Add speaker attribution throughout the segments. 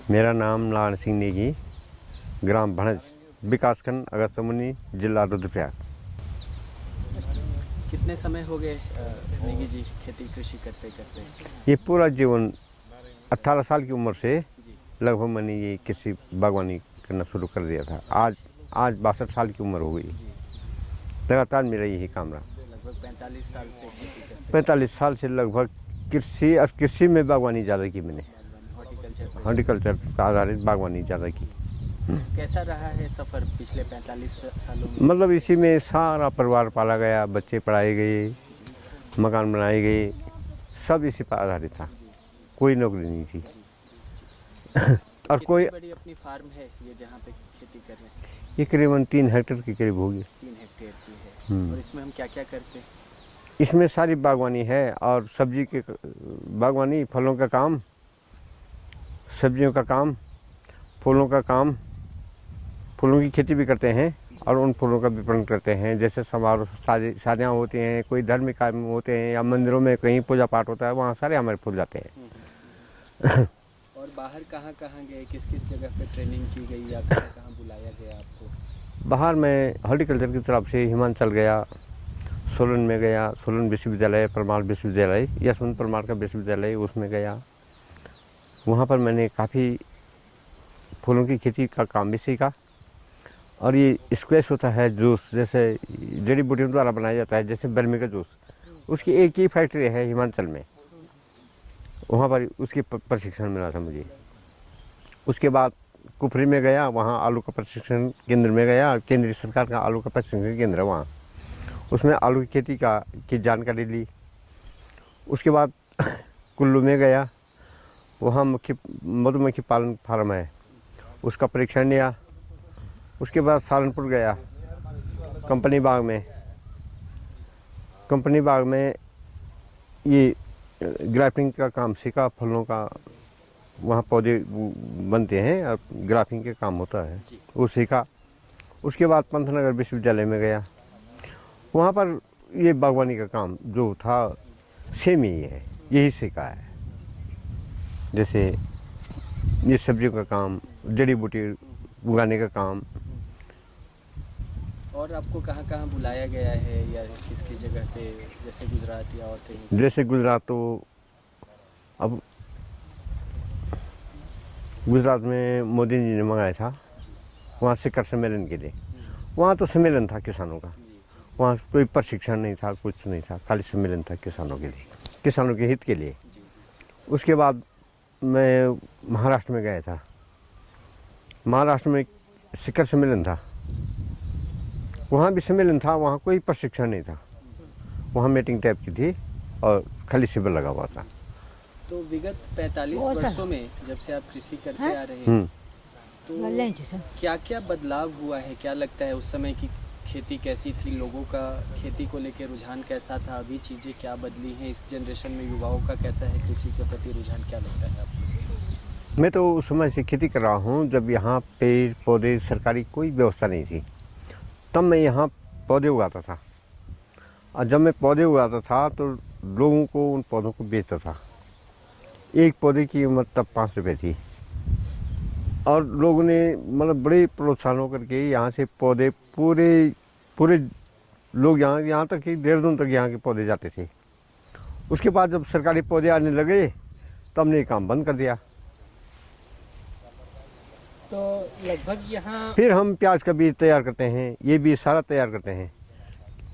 Speaker 1: मेरा नाम नारायण सिंह नेगी, ग्राम भणज, विकासखंड अगस्त्यमुनि, जिला रुद्रप्रयाग।
Speaker 2: कितने समय हो गए नेगी जी खेती कृषि करते करते?
Speaker 1: ये पूरा जीवन 18 साल की उम्र से लगभग मैंने ये कृषि बागवानी करना शुरू कर दिया था। आज 62 साल की उम्र हो गई। लगातार मेरा यही काम रहा।
Speaker 2: लगभग 45 साल से खेती करते?
Speaker 1: 45 साल से लगभग कृषि में बागवानी ज़्यादा की मैंने। हॉर्टिकल्चर पर आधारित बागवानी ज़्यादा की।
Speaker 2: कैसा रहा है सफ़र पिछले 45 सालों में?
Speaker 1: मतलब इसी में सारा परिवार पाला गया, बच्चे पढ़ाए गए, मकान बनाए गए, सब इसी पर आधारित था। कोई नौकरी नहीं थी। और कोई
Speaker 2: बड़ी अपनी फार्म है ये जहाँ पे खेती कर रहे हैं?
Speaker 1: ये करीबन 3 हेक्टेयर के करीब होगी।
Speaker 2: 3 हेक्टेयर की है। और इसमें हम क्या क्या करते हैं?
Speaker 1: इसमें सारी बागवानी है और सब्जी के बागवानी, फलों का काम, सब्जियों का काम, फूलों का काम, फूलों की खेती भी करते हैं और उन फूलों का विपणन करते हैं। जैसे समारोह शादियाँ होती हैं, कोई धार्मिक कार्य होते हैं या मंदिरों में कहीं पूजा पाठ होता है, वहाँ सारे हमारे फूल जाते हैं।
Speaker 2: और बाहर कहाँ कहाँ गए, किस किस जगह पे ट्रेनिंग की गई या कहाँ कहाँ बुलाया गया आपको?
Speaker 1: बाहर मैं हॉर्टिकल्चर की तरफ से हिमाचल गया, सोलन में गया, सोलन विश्वविद्यालय, परमार विश्वविद्यालय, यशवंत परमार का विश्वविद्यालय, उसमें गया। वहाँ पर मैंने काफ़ी फूलों की खेती का काम भी सीखा। और ये स्क्वैश होता है जूस, जैसे जड़ी बूटियों द्वारा बनाया जाता है, जैसे बर्मी का जूस, उसकी एक ही फैक्ट्री है हिमाचल में। वहाँ पर उसकी प्रशिक्षण मिला था मुझे। उसके बाद कुफरी में गया, वहाँ आलू का प्रशिक्षण केंद्र में गया। केंद्रीय सरकार का आलू का प्रशिक्षण केंद्र है वहाँ, उसमें आलू की खेती की जानकारी ली। उसके बाद कुल्लू में गया, वहाँ मधुमक्खी पालन फार्म है, उसका परीक्षण लिया। उसके बाद सहारनपुर गया, कंपनी बाग में ये ग्राफ्टिंग का काम सीखा। फलों का वहाँ पौधे बनते हैं और ग्राफ्टिंग के काम होता है, वो सीखा। उसके बाद पंतनगर विश्वविद्यालय में गया, वहाँ पर ये बागवानी का काम जो था सेम ही है, यही सीखा है। जैसे ये सब्जियों का काम, जड़ी बूटी उगाने का काम।
Speaker 2: और आपको कहाँ कहाँ बुलाया गया है या किस किस जगह पे, जैसे गुजरात या और कहीं?
Speaker 1: जैसे गुजरात, तो अब गुजरात में मोदी जी ने मंगाया था वहाँ शिखर सम्मेलन के लिए। वहाँ तो सम्मेलन था किसानों का, वहाँ कोई प्रशिक्षण नहीं था, कुछ नहीं था, खाली सम्मेलन था किसानों के लिए, किसानों के हित के लिए। उसके बाद मैं महाराष्ट्र में गया था। महाराष्ट्र में शिखर सम्मेलन था, वहाँ भी सम्मेलन था, वहाँ कोई प्रशिक्षण नहीं था, वहाँ मीटिंग टाइप की थी और खाली शिविर लगा हुआ था।
Speaker 2: तो विगत 45 वर्षों में जब से आप कृषि करते आ रहे हैं, तो क्या क्या बदलाव हुआ है? क्या लगता है उस समय की खेती कैसी थी, लोगों का खेती को लेकर रुझान कैसा था, अभी चीज़ें क्या बदली हैं, इस जनरेशन में युवाओं का कैसा है कृषि के प्रति रुझान, क्या लगता है आपको?
Speaker 1: मैं तो उस समय से खेती कर रहा हूँ जब यहाँ पेड़ पौधे सरकारी कोई व्यवस्था नहीं थी, तब मैं यहाँ पौधे उगाता था। और जब मैं पौधे उगाता था तो लोगों को उन पौधों को बेचता था। एक पौधे की कीमत तब 5 रुपये थी और लोगों ने मतलब बड़े प्रोत्साहन होकर के यहाँ से पौधे पूरे लोग यहाँ तक कि देहरादून तक यहाँ के पौधे जाते थे। उसके बाद जब सरकारी पौधे आने लगे तब हमने ये काम बंद कर दिया।
Speaker 2: तो लगभग यहाँ
Speaker 1: फिर हम प्याज का बीज तैयार करते हैं, ये बीज सारा तैयार करते हैं,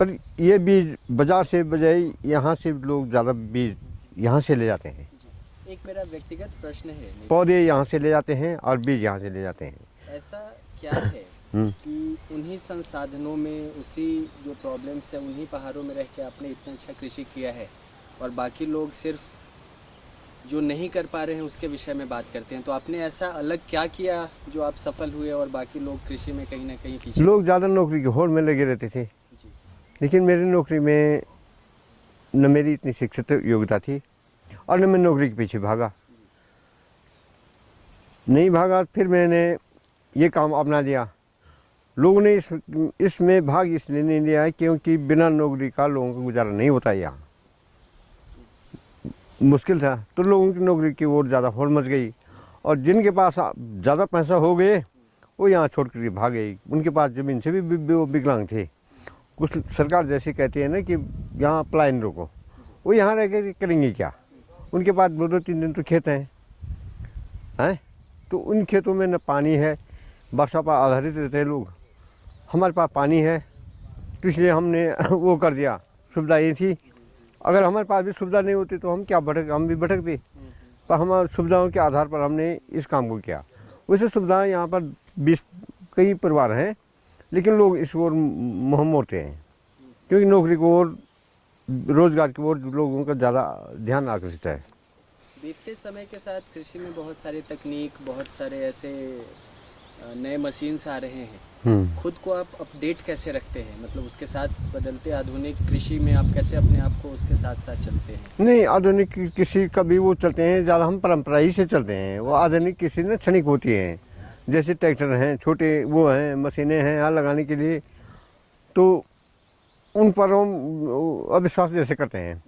Speaker 1: पर ये बीज बाजार से बजाय यहाँ से लोग ज़्यादा बीज यहाँ से ले जाते हैं।
Speaker 2: एक मेरा व्यक्तिगत प्रश्न है,
Speaker 1: पौधे यहाँ से ले जाते हैं और बीज यहाँ से ले जाते हैं।
Speaker 2: ऐसा क्या है कि उन्हीं संसाधनों में, उसी जो प्रॉब्लम्स है, उन्हीं पहाड़ों में रह के आपने इतना अच्छा कृषि किया है और बाकी लोग सिर्फ जो नहीं कर पा रहे हैं उसके विषय में बात करते हैं, तो आपने ऐसा अलग क्या किया जो आप सफल हुए और बाकी लोग कृषि में कहीं ना कहीं पीछे?
Speaker 1: लोग ज़्यादा नौकरी की होड़ में लगे रहते थे, लेकिन मेरी नौकरी में न मेरी इतनी शिक्षित योग्यता थी और न मैं नौकरी के पीछे नहीं भागा। फिर मैंने ये काम अपना लिया। लोगों ने इसमें भाग इसलिए नहीं लिया क्योंकि बिना नौकरी का लोगों का गुजारा नहीं होता, यहाँ मुश्किल था, तो लोगों की नौकरी की ओर ज़्यादा होड़ मच गई और जिनके पास ज़्यादा पैसा हो गए वो यहाँ छोड़ कर भाग गए, उनके पास ज़मीन से भी वो विकलांग थे। कुछ सरकार जैसे कहती है ना कि यहाँ पलायन रोको, वो यहाँ रह के करेंगे क्या? उनके पास 2-3 दिन तो खेत हैं, तो उन खेतों में न पानी है, वर्षा पर आधारित रहते हैं लोग। हमारे पास पानी है तो इसलिए हमने वो कर दिया, सुविधा ये थी। अगर हमारे पास भी सुविधा नहीं होती तो हम भी भटकते, पर हमारी सुविधाओं के आधार पर हमने इस काम को किया। वैसे सुविधाएं यहाँ पर 20 कई परिवार हैं, लेकिन लोग इस ओर मुँह मोड़ते हैं, क्योंकि नौकरी को और रोजगार की ओर लोगों का ज़्यादा ध्यान आकर्षित है।
Speaker 2: बीतते समय के साथ कृषि में बहुत सारी तकनीक, बहुत सारे ऐसे नए मशीन्स आ रहे हैं। खुद को आप अपडेट कैसे रखते हैं? मतलब उसके साथ बदलते आधुनिक कृषि में आप कैसे अपने आप को उसके साथ साथ चलते हैं?
Speaker 1: नहीं, आधुनिक कृषि कभी वो चलते हैं, ज़्यादा हम परंपरा ही से चलते हैं। वो आधुनिक कृषि में क्षणिक होती हैं, जैसे ट्रैक्टर हैं, छोटे वो हैं, मशीनें हैं हल लगाने के लिए, तो उन पर हम अविश्वास जैसे करते हैं।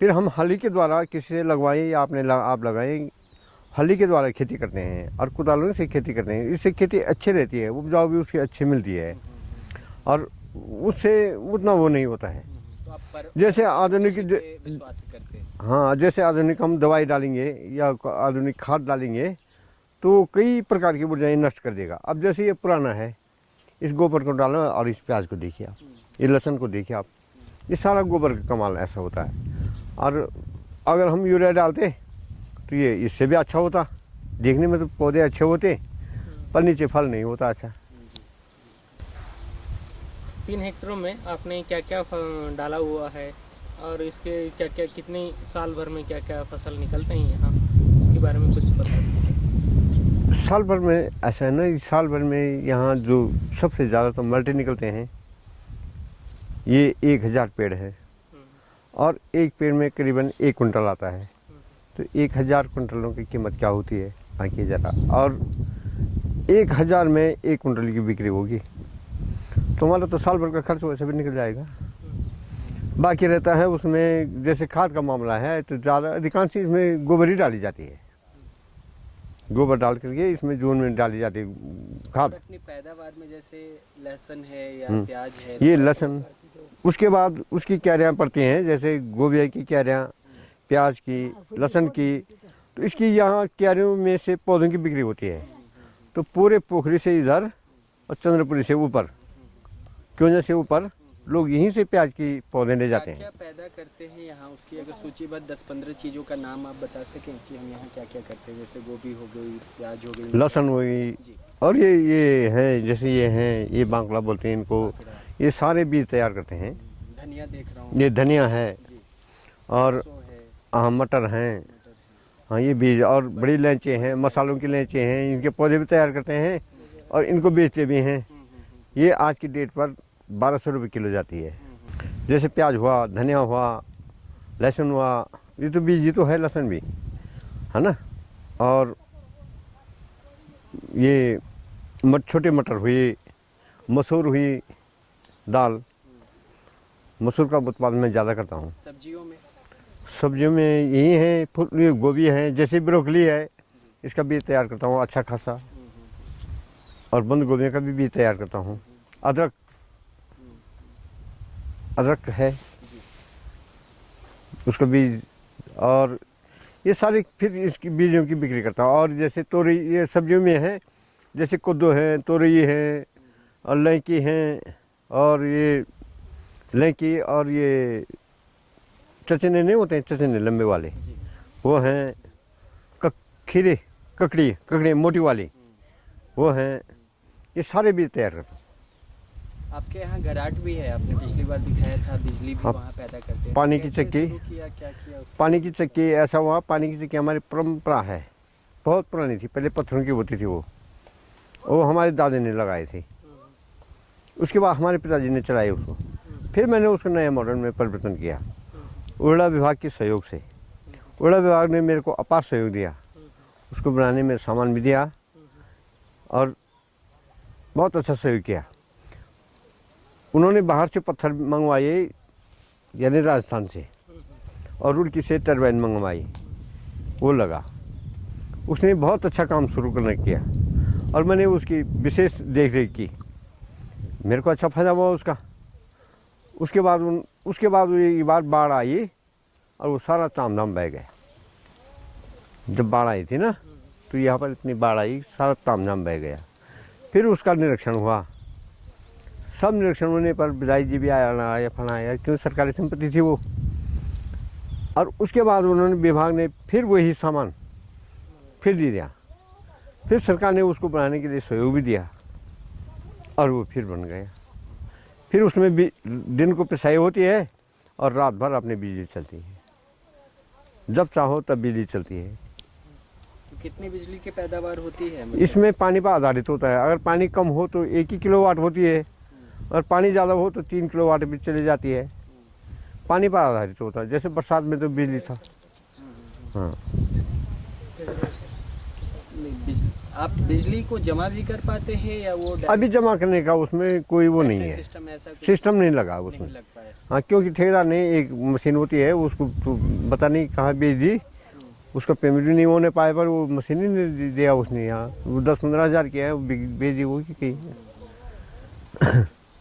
Speaker 1: फिर हम हली के द्वारा किसी से लगवाएं या आप लगाएं, हली के द्वारा खेती करते हैं और कुदालों से खेती करते हैं। इससे खेती अच्छी रहती है, उपजाऊ भी उसकी अच्छी मिलती है और उससे उतना वो नहीं होता है।
Speaker 2: तो
Speaker 1: जैसे आधुनिक
Speaker 2: विश्वास करते हैं।
Speaker 1: हाँ, जैसे आधुनिक हम दवाई डालेंगे या आधुनिक खाद डालेंगे तो कई प्रकार की ऊर्जाएँ नष्ट कर देगा। अब जैसे ये पुराना है, इस गोबर को डालो और इस प्याज को देखिए आप, ये लहसुन को देखिए आप, ये सारा गोबर का कमाल ऐसा होता है। और अगर हम यूरिया डालते तो ये इससे भी अच्छा होता, देखने में तो पौधे अच्छे होते पर नीचे फल नहीं होता अच्छा।
Speaker 3: 3 हेक्टेरों में आपने क्या क्या डाला हुआ है और इसके क्या क्या कितने साल भर में क्या क्या फसल निकलते हैं यहाँ, इसके बारे में कुछ बता सकते हैं?
Speaker 1: साल भर में ऐसा है ना, साल भर में यहाँ जो सबसे ज़्यादा तो मल्टी निकलते हैं। ये 1000 पेड़ है और एक पेड़ में करीबन 1 कुंटल आता है, तो 1000 कुंटलों की कीमत क्या होती है आंकिए ज़रा। और 1000 में 1 कुंटल की बिक्री होगी तो हमारा तो साल भर का खर्च वैसे भी निकल जाएगा। बाकी रहता है उसमें, जैसे खाद का मामला है तो ज़्यादा अधिकांश इसमें गोबर ही डाली जाती है, गोबर डाल करके इसमें जून में डाली जाती है खाद।
Speaker 2: अपनी पैदावार में जैसे लहसुन है या प्याज है,
Speaker 1: ये लहसुन, उसके बाद उसकी क्यारियाँ पड़ती हैं, जैसे गोभी की क्यारियाँ, प्याज की, लहसुन की, तो इसकी यहाँ क्यारियों में से पौधों की बिक्री होती है। तो पूरे पोखरी से इधर और चंद्रपुरी से ऊपर, क्यों से ऊपर लोग यहीं से प्याज की पौधे ले जाते हैं।
Speaker 2: क्या पैदा करते हैं यहाँ, उसकी अगर सूचीबद्ध 10-15 चीज़ों का नाम आप बता सकें कि हम यहाँ क्या क्या करते हैं? जैसे गोभी हो गई, प्याज हो गई,
Speaker 1: लहसुन हो गई, और ये है जैसे ये हैं, ये बांकला बोलते हैं इनको, ये सारे बीज तैयार करते हैं।
Speaker 2: धनिया देख रहा हूँ,
Speaker 1: ये धनिया है और हाँ मटर हैं, हाँ ये बीज, और बड़ी इलायची हैं, मसालों की इलायची हैं, इनके पौधे भी तैयार करते हैं और इनको बेचते भी हैं। ये आज की डेट पर 1200 रुपये किलो जाती है। जैसे प्याज हुआ, धनिया हुआ, लहसुन हुआ, ये तो बीज ही तो है, लहसुन भी है ना। और ये छोटे मटर हुए, मसूर हुई दाल, मसूर का उत्पादन मैं ज़्यादा करता हूँ। सब्जियों में यही है, फूल, ये गोभी है, जैसे ब्रोकली है, इसका बीज तैयार करता हूँ अच्छा खासा, और बंद गोभी का भी बीज तैयार करता हूँ। अदरक है, उसका बीज, और ये सारे फिर इसकी बीजों की बिक्री करता हूँ। और जैसे तोरई, ये सब्जियों में है, जैसे कद्दू है, तोरई है, और लौकी हैं, और ये लौकी और ये चचने नहीं होते हैं, चचने लंबे वाले, वो हैं, खीरे, ककड़ी मोटी वाली, वो हैं, ये सारे बीज तैयार करता हूँ।
Speaker 2: आपके यहाँ गराट भी है, आपने पिछली बार दिखाया था, बिजली भी वहाँ पैदा करते हैं।
Speaker 1: पानी की चक्की, पानी की चक्की ऐसा हुआ, पानी की चक्की हमारी परंपरा है, बहुत पुरानी थी, पहले पत्थरों की होती थी, वो हमारे दादा ने लगाई थी। उसके बाद हमारे पिताजी ने चलाई उसको, फिर मैंने उसको नए मॉडल में परिवर्तन किया ऊर्जा विभाग के सहयोग से। ऊर्जा विभाग ने मेरे को अपार सहयोग दिया, उसको बनाने में सामान भी दिया और बहुत अच्छा सहयोग किया। उन्होंने बाहर से पत्थर मंगवाए, यानी राजस्थान से, और रुड़की से टरबाइन मंगवाई, वो लगा, उसने बहुत अच्छा काम शुरू करने किया और मैंने उसकी विशेष देख रेख की, मेरे को अच्छा फायदा हुआ उसका। उसके बाद ये बार बाढ़ आई और वो सारा ताम झाम बह गया। जब बाढ़ आई थी ना तो यहाँ पर इतनी बाढ़ आई, सारा ताम झाम बह गया। फिर उसका निरीक्षण हुआ, सब निरीक्षण होने पर विधायक जी भी आया फना आया, क्यों सरकारी संपत्ति थी वो। और उसके बाद उन्होंने विभाग ने फिर वही सामान फिर दे दिया, फिर सरकार ने उसको बनाने के लिए सहयोग भी दिया और वो फिर बन गया। फिर उसमें भी दिन को पिसाई होती है और रात भर अपनी बिजली चलती है, जब चाहो तब बिजली चलती है।
Speaker 2: तो कितनी बिजली की पैदावार होती है?
Speaker 1: इसमें पानी पर आधारित होता है। अगर पानी कम हो तो 1 ही किलोवाट होती है और पानी ज़्यादा हो तो 3 किलोवाट भी चली जाती है। पानी पर आधारित होता है। जैसे बरसात में तो बिजली था। हाँ,
Speaker 2: आप बिजली को जमा भी कर पाते हैं या वो
Speaker 1: अभी जमा करने का उसमें कोई वो नहीं है,
Speaker 2: सिस्टम ऐसा
Speaker 1: सिस्टम नहीं लगा
Speaker 2: नहीं
Speaker 1: उसमें।
Speaker 2: लग पाया?
Speaker 1: हाँ, क्योंकि ठेकेदार ने एक मशीन होती है उसको तो पता नहीं कहाँ बेच दी, उसका पेमेंट भी नहीं होने पाए पर वो मशीन ही नहीं दिया उसने। यहाँ वो 10-15 हज़ार की है, वो बेच दी वो की कहीं।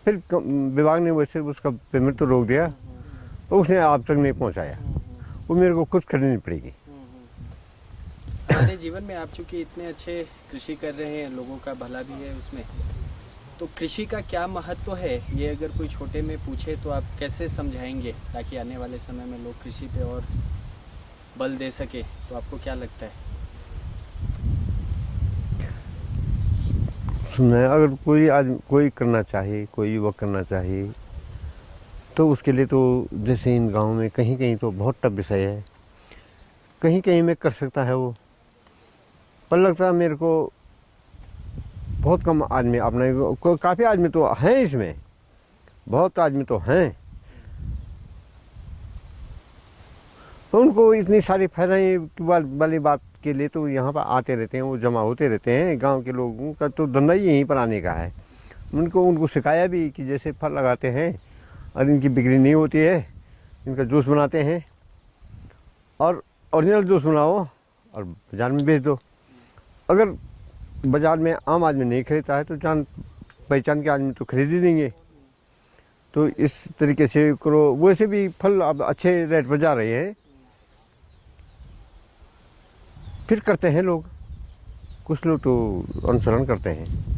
Speaker 1: फिर विभाग ने वैसे उसका पेमेंट तो रोक दिया और उसने आप तक नहीं पहुँचाया। वो मेरे को खुद खरीदनी पड़ेगी।
Speaker 2: हमारे जीवन में आप चूँकि इतने अच्छे कृषि कर रहे हैं, लोगों का भला भी है उसमें, तो कृषि का क्या महत्व है ये अगर कोई छोटे में पूछे तो आप कैसे समझाएंगे ताकि आने वाले समय में लोग कृषि पे और बल दे सके? तो आपको क्या लगता है?
Speaker 1: सुनना, अगर कोई करना चाहे, कोई युवक करना चाहे तो उसके लिए तो जैसे इन गाँव में कहीं कहीं तो बहुत टफ विषय है, कहीं कहीं में कर सकता है वो, पर लगता है मेरे को बहुत कम आदमी अपना, काफ़ी आदमी तो हैं इसमें, बहुत आदमी तो हैं, तो उनको इतनी सारी फायदा वाली बात के लिए तो यहाँ पर आते रहते हैं, वो जमा होते रहते हैं। गांव के लोगों का तो धंधा ही यहीं पर आने का है। उनको सिखाया भी कि जैसे फल लगाते हैं और इनकी बिक्री नहीं होती है, इनका जूस बनाते हैं और ओरिजिनल जूस बनाओ और बाज़ार में बेच दो। अगर बाज़ार में आम आदमी नहीं खरीदता है तो जान पहचान के आदमी तो खरीद ही देंगे। तो इस तरीके से करो। वैसे भी फल अब अच्छे रेट पर जा रहे हैं, फिर करते हैं लोग, कुछ लोग तो अनुसरण करते हैं।